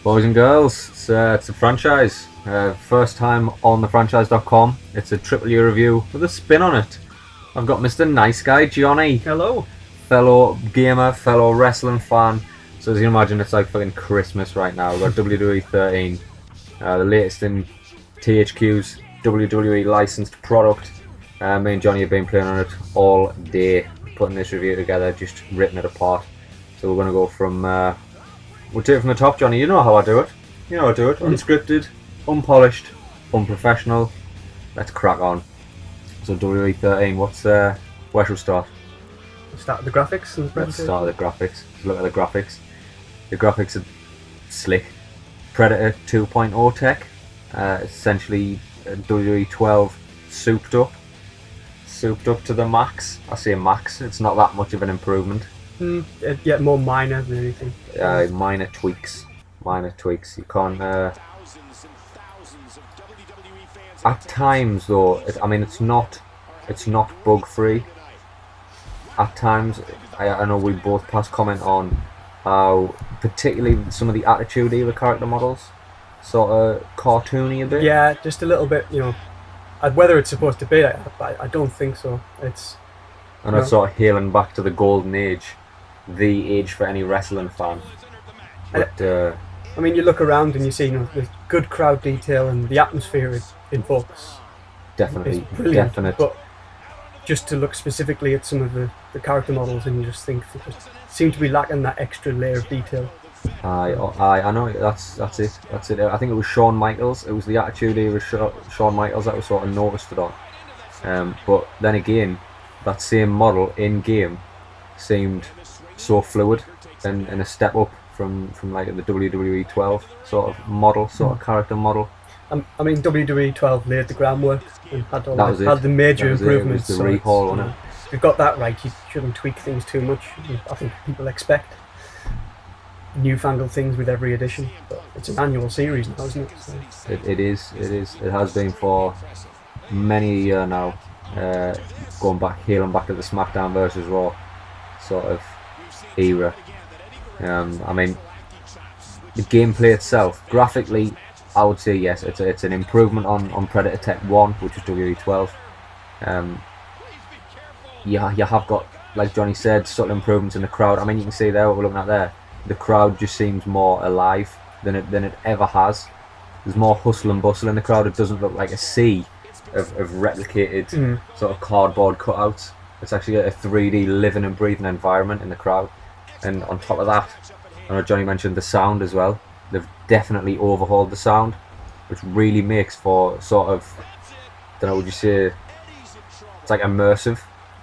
Boys and girls, it's a franchise. First time on the franchise.com. It's a triple U review with a spin on it. I've got Mr. Nice Guy Johnny. Hello. Fellow gamer, fellow wrestling fan. So as you can imagine, it's like fucking Christmas right now. We've got WWE'13, the latest in THQ's WWE licensed product. Me and Johnny have been playing on it all day, putting this review together, just ripping it apart. So we're going to go from... we'll take it from the top, Johnny. You know how I do it. You know how I do it. Unscripted, unpolished, unprofessional. Let's crack on. So WWE'13, where should we start? Start with the graphics. Let's start with the graphics. Look at the graphics. The graphics are slick. Predator 2.0 tech. Essentially WWE'12 souped up. Souped up to the max. I say max. It's not that much of an improvement. Yeah, more minor than anything. Minor tweaks. Minor tweaks. You can't. At times, though, it's not bug free. At times, I know we both passed comment on how, particularly some of the Attitude Era character models, sort of cartoony a bit. Yeah, just a little bit. Whether it's supposed to be, I don't think so. It's. And it's sort of hailing back to the golden age, the age for any wrestling fan. But you look around and you see, the good crowd detail and the atmosphere in focus. Definitely, brilliant. definite. But just to look specifically at some of the character models, and you just think they just seem to be lacking that extra layer of detail. I know that's it. I think it was Shawn Michaels. It was the Attitude Era Shawn Michaels that was sort of noticed it on. But then again, that same model in game seemed so fluid and a step up from like the WWE'12 sort of model, sort of character model. WWE'12 laid the groundwork and had the major improvements. It was the rehaul on it. If you've got that right, you shouldn't tweak things too much. I think people expect newfangled things with every edition, but it's an annual series now, isn't it? So. It is. It has been for many a year now. Hailing back to the SmackDown versus Raw sort of era. The gameplay itself, graphically, I would say yes. It's an improvement on Predator Tech 1, which is WWE'12. You have got, like Johnny said, subtle improvements in the crowd. You can see there what we're looking at there. The crowd just seems more alive than it ever has. There's more hustle and bustle in the crowd. It doesn't look like a sea of replicated sort of cardboard cutouts. It's actually a 3D living and breathing environment in the crowd. And on top of that, I know Johnny mentioned the sound as well. They've definitely overhauled the sound, which really makes for sort of, would you say, it's like immersive.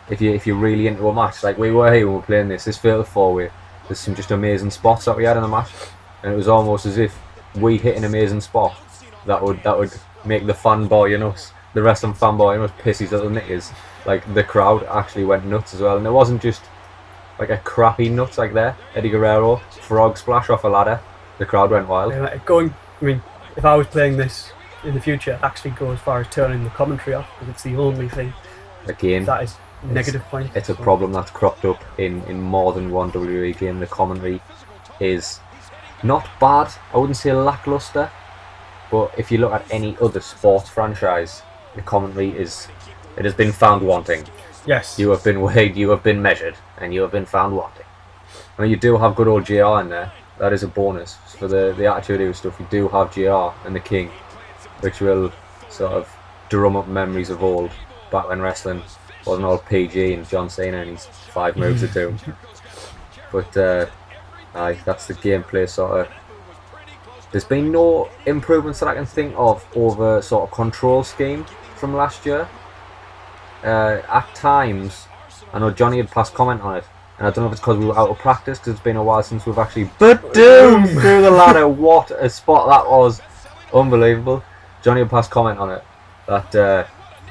If you're really into a match, like we were here when we were playing this fatal 4-way. There's some just amazing spots that we had in the match, and it was almost as if we hit an amazing spot that would make the fanboy in us, the wrestling fanboy in us, piss his little knickers. Like the crowd actually went nuts as well, and it wasn't just like a crappy nuts like there. Eddie Guerrero frog splash off a ladder. The crowd went wild. If I was playing this in the future, I'd actually go as far as turning the commentary off, because it's the only thing. Again, that is negative point. It's a problem that's cropped up in more than one WWE game. The commentary is not bad. I wouldn't say lackluster, but if you look at any other sports franchise, the commentary has been found wanting. Yes. You have been weighed, you have been measured, and you have been found wanting. You do have good old JR in there. That is a bonus for the Attitude Era stuff. You do have JR and the King, which will sort of drum up memories of old, back when wrestling wasn't all PG and John Cena and his 5 moves of doom. But that's the gameplay sort of. There's been no improvements that I can think of over sort of control scheme from last year. At times, I know Johnny had passed comment on it, and I don't know if it's because we were out of practice, because it's been a while since we've actually boom through the ladder. What a spot that was! Unbelievable. Johnny had passed comment on it that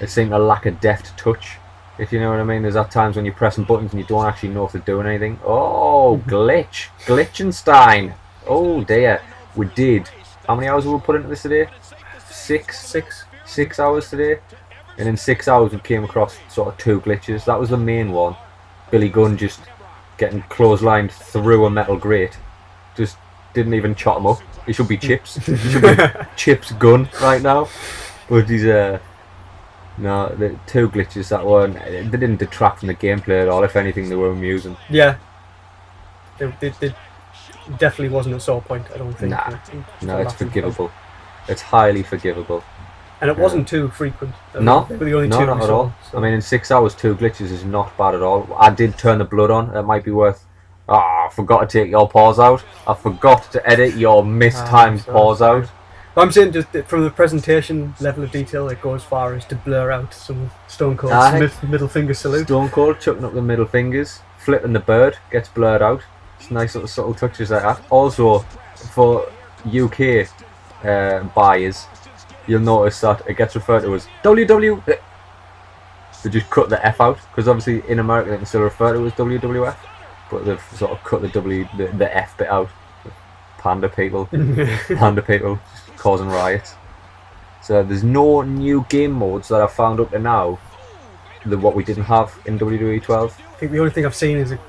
it seemed to lack a deft touch. If you know what I mean, there's at times when you're pressing buttons and you don't actually know if they're doing anything. Oh, Glitchenstein! Oh dear, we did. How many hours have we put into this today? 6 hours today. And in 6 hours we came across sort of 2 glitches. That was the main one. Billy Gunn just getting clotheslined through a metal grate. Just didn't even chop him up. He should be Chips. He should be Chips Gun right now. But he's no, the two glitches that weren't. They didn't detract from the gameplay at all. If anything, they were amusing. Yeah. They definitely wasn't a sore point, I don't think. No, it's forgivable. It's highly forgivable. And it wasn't too frequent. No, they were the only no, two not we at saw, all. so. I mean, in 6 hours, 2 glitches is not bad at all. I did turn the blood on. That might be worth. I forgot to take your pause out. I forgot to edit your mistimed pause out. But I'm saying just from the presentation level of detail, it goes as far as to blur out some Stone Cold's middle finger salute. Stone Cold chucking up the middle fingers, flipping the bird, gets blurred out. It's nice little subtle touches like that. Also, for UK buyers, you'll notice that it gets referred to as WW. They just cut the F out, because obviously in America they can still refer to it as WWF, but they've sort of cut the F bit out. Panda people causing riots. So there's no new game modes that I've found up to now than what we didn't have in WWE 12. I think the only thing I've seen is a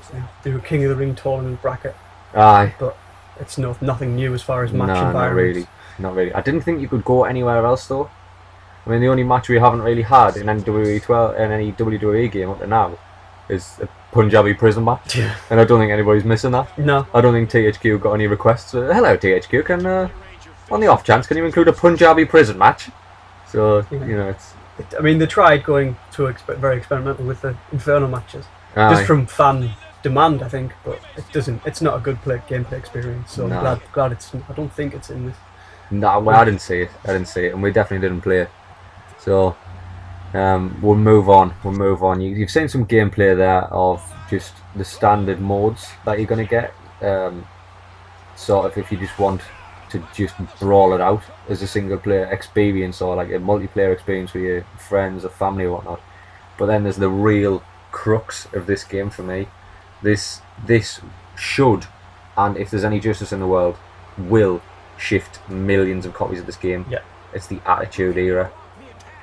King of the Ring tournament bracket. Aye. But it's nothing new as far as match environments. Not really. I didn't think you could go anywhere else though. I mean, the only match we haven't really had in any WWE 12 and any WWE game up to now is a Punjabi prison match. Yeah. And I don't think anybody's missing that. No. I don't think THQ got any requests. Hello THQ, can on the off chance can you include a Punjabi prison match? So you know, it's. I mean, they tried going to very experimental with the Inferno matches, Aye. just from fan demand, I think. But it doesn't. It's not a good gameplay experience. So No. I'm glad it's. I don't think it's in this. No, well, I didn't see it, and we definitely didn't play it. So we'll move on. You've seen some gameplay there of just the standard modes that you're going to get. Sort of if you just want to just brawl it out as a single player experience or like a multiplayer experience with your friends or family or whatnot. But then there's the real crux of this game for me. This should, and if there's any justice in the world, will shift millions of copies of this game. Yeah. It's the Attitude Era.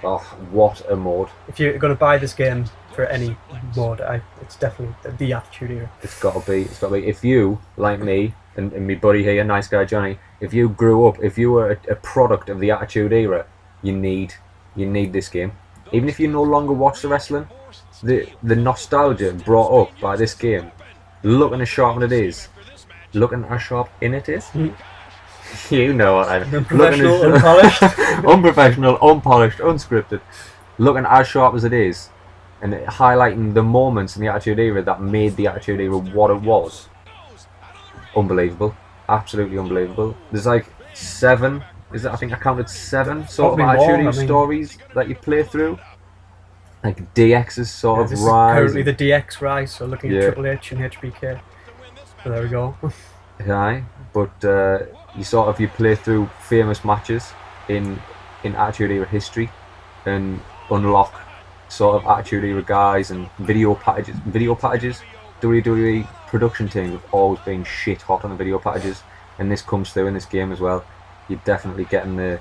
Oh, what a mode. If you're going to buy this game for any mode, it's definitely the Attitude Era. It's got to be. If you, like me, and my buddy here, Nice Guy Johnny, if you grew up, if you were a product of the Attitude Era, you need this game. Even if you no longer watch the wrestling, the nostalgia brought up by this game, looking as sharp as it is, looking as sharp in it is. You know what I mean. Unprofessional, unpolished. Unprofessional, unpolished, unscripted. Looking as sharp as it is, and highlighting the moments in the Attitude Era that made the Attitude Era what it was. Unbelievable. Absolutely unbelievable. There's like 7, I think I counted 7 sort of Attitude Era stories that you play through. Like DX's sort of this rise. Is currently the DX rise, so looking at Triple H and HBK. So there we go. Aye, but you play through famous matches in Attitude Era history and unlock sort of Attitude Era guys and video packages. WWE production teams have always been shit hot on the video packages, and this comes through in this game as well. You're definitely getting the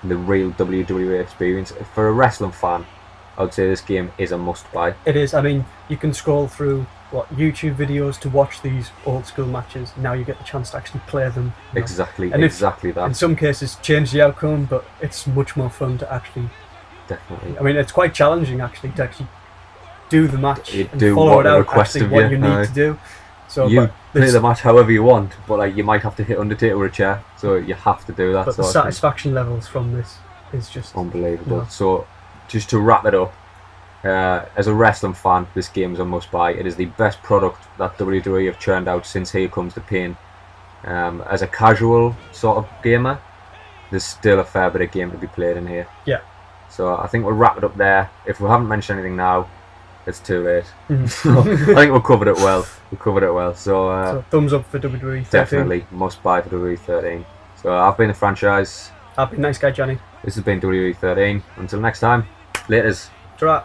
real WWE experience. For a wrestling fan, I would say this game is a must buy. It is. I mean, you can scroll through YouTube videos to watch these old school matches. Now you get the chance to actually play them. Exactly that. In some cases, change the outcome, but it's much more fun to actually. Definitely. I mean, it's quite challenging actually to actually do the match and do follow what it out. Request of what you you need to do. So you play the match however you want, but like you might have to hit Undertaker with a chair, so you have to do that. But the satisfaction levels from this is just unbelievable. Yeah. So, just to wrap it up, as a wrestling fan, this game is a must buy. It is the best product that WWE have churned out since Here Comes the Pain. As a casual sort of gamer, there's still a fair bit of game to be played in here. Yeah. So I think we'll wrap it up there. If we haven't mentioned anything now, it's too late. Mm-hmm. So I think we've covered it well. So thumbs up for WWE 13. Definitely must buy for WWE 13. So I've been the franchise. I've been Nice Guy Johnny. This has been WWE 13. Until next time, laters. Ta-ra.